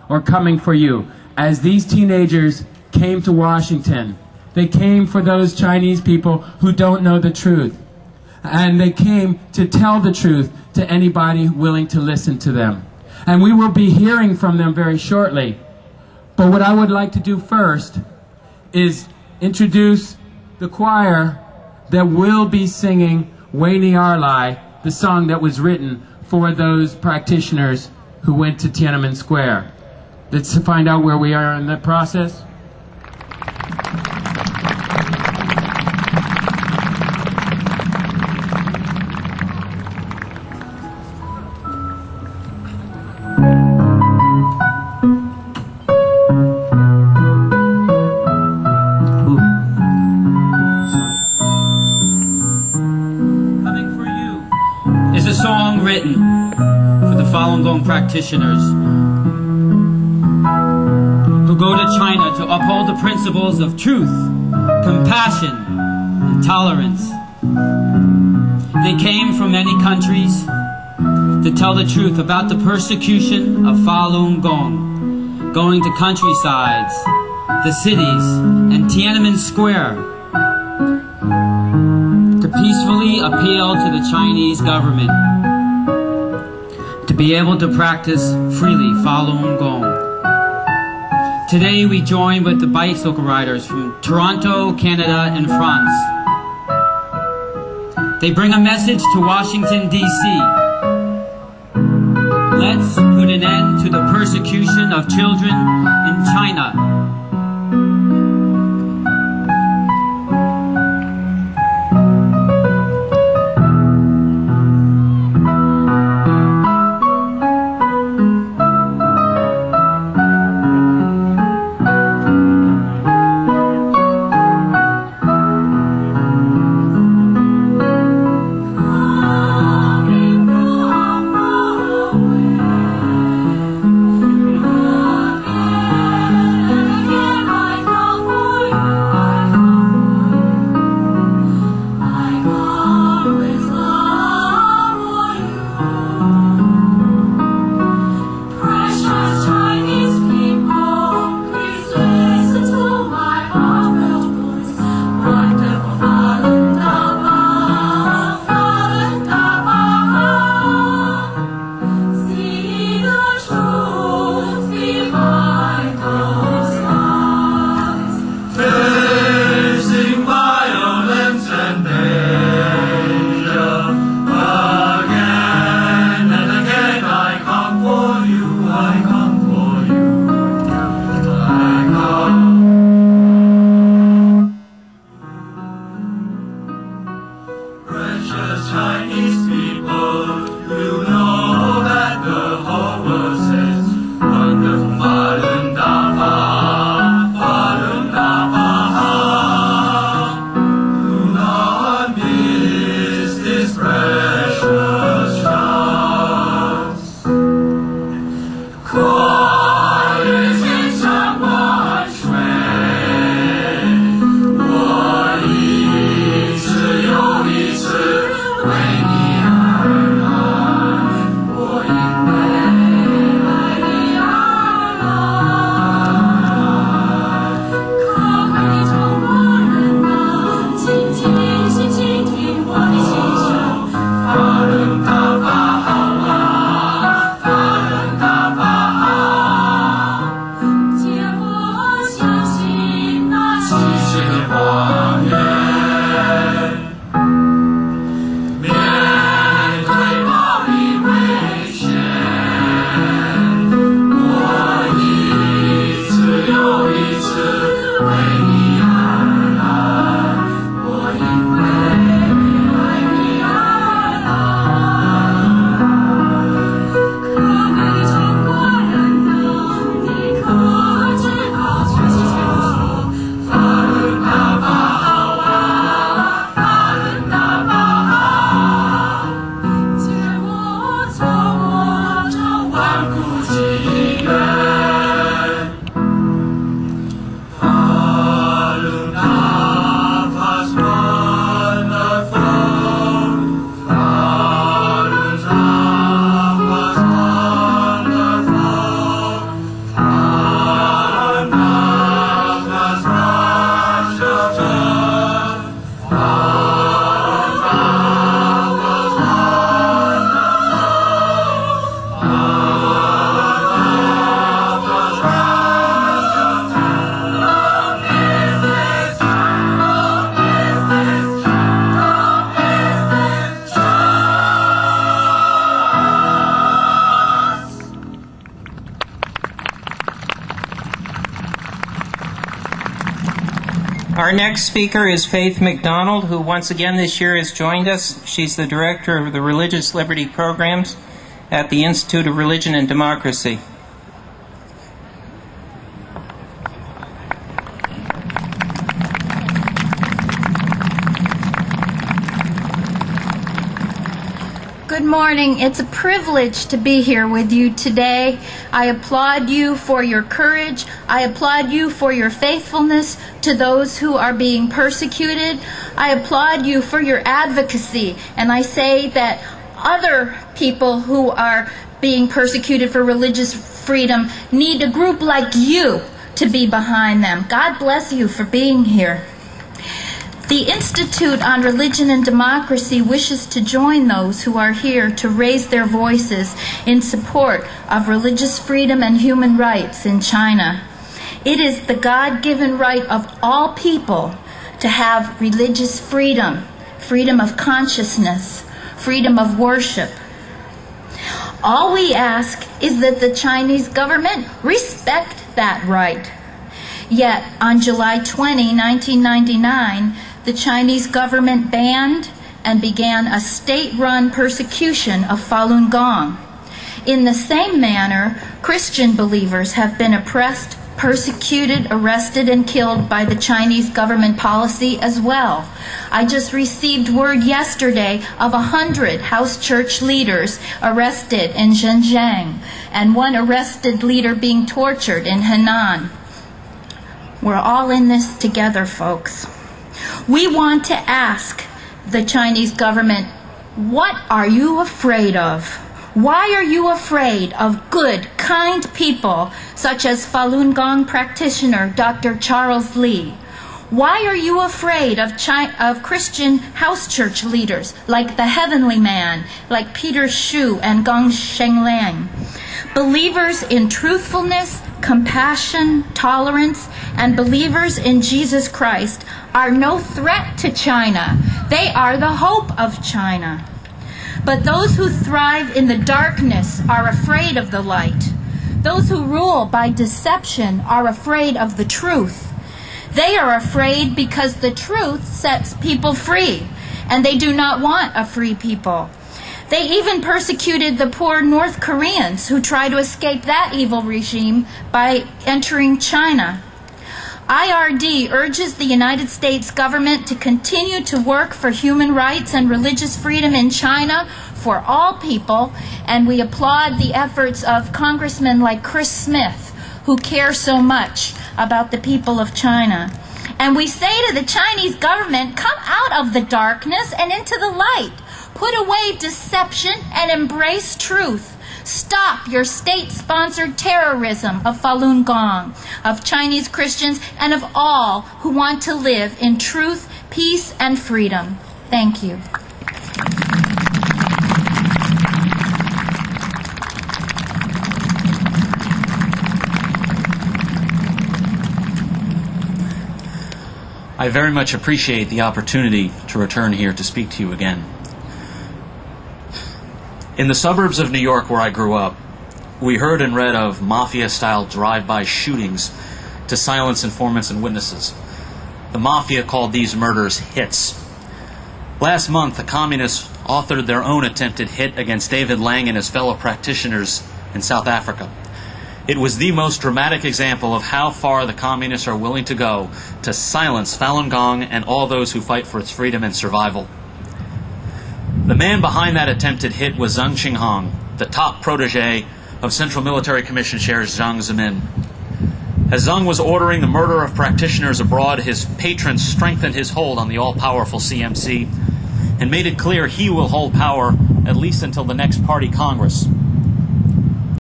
or coming for you. As these teenagers came to Washington, they came for those Chinese people who don't know the truth. And they came to tell the truth to anybody willing to listen to them. And we will be hearing from them very shortly. But what I would like to do first is introduce the choir that will be singing Weini Arlai, the song that was written for those practitioners who went to Tiananmen Square. Let's find out where we are in the process. Written for the Falun Gong practitioners who go to China to uphold the principles of truth, compassion, and tolerance. They came from many countries to tell the truth about the persecution of Falun Gong, going to countrysides, the cities, and Tiananmen Square to peacefully appeal to the Chinese government to be able to practice freely Falun Gong. Today we join with the bicycle riders from Toronto, Canada, and France. They bring a message to Washington, D.C. Let's put an end to the persecution of children in China. Our next speaker is Faith McDonald, who once again this year has joined us. She's the director of the Religious Liberty Programs at the Institute of Religion and Democracy. Good morning. It's a privilege to be here with you today. I applaud you for your courage. I applaud you for your faithfulness to those who are being persecuted. I applaud you for your advocacy. And I say that other people who are being persecuted for religious freedom need a group like you to be behind them. God bless you for being here. The Institute on Religion and Democracy wishes to join those who are here to raise their voices in support of religious freedom and human rights in China. It is the God-given right of all people to have religious freedom, freedom of consciousness, freedom of worship. All we ask is that the Chinese government respect that right. Yet, on July 20, 1999, the Chinese government banned and began a state-run persecution of Falun Gong. In the same manner, Christian believers have been oppressed, persecuted, arrested, and killed by the Chinese government policy as well. I just received word yesterday of 100 house church leaders arrested in Xinjiang and one arrested leader being tortured in Henan. We're all in this together, folks. We want to ask the Chinese government, what are you afraid of? Why are you afraid of good, kind people such as Falun Gong practitioner Dr. Charles Lee? Why are you afraid of Christian house church leaders like the Heavenly Man, like Peter Shu and Gong Shengliang? Believers in truthfulness, compassion, tolerance, and believers in Jesus Christ are no threat to China. They are the hope of China. But those who thrive in the darkness are afraid of the light. Those who rule by deception are afraid of the truth. They are afraid because the truth sets people free, and they do not want a free people. They even persecuted the poor North Koreans who try to escape that evil regime by entering China. IRD urges the United States government to continue to work for human rights and religious freedom in China for all people, and we applaud the efforts of congressmen like Chris Smith, who care so much about the people of China. And we say to the Chinese government, come out of the darkness and into the light. Put away deception and embrace truth. Stop your state-sponsored terrorism of Falun Gong, of Chinese Christians, and of all who want to live in truth, peace, and freedom. Thank you. I very much appreciate the opportunity to return here to speak to you again. In the suburbs of New York where I grew up, we heard and read of mafia-style drive-by shootings to silence informants and witnesses. The mafia called these murders hits. Last month, the communists authored their own attempted hit against David Lang and his fellow practitioners in South Africa. It was the most dramatic example of how far the communists are willing to go to silence Falun Gong and all those who fight for its freedom and survival. The man behind that attempted hit was Zhang Qinghong, the top protege of Central Military Commission Chair Jiang Zemin. As Zhang was ordering the murder of practitioners abroad, his patrons strengthened his hold on the all-powerful CMC and made it clear he will hold power at least until the next party Congress.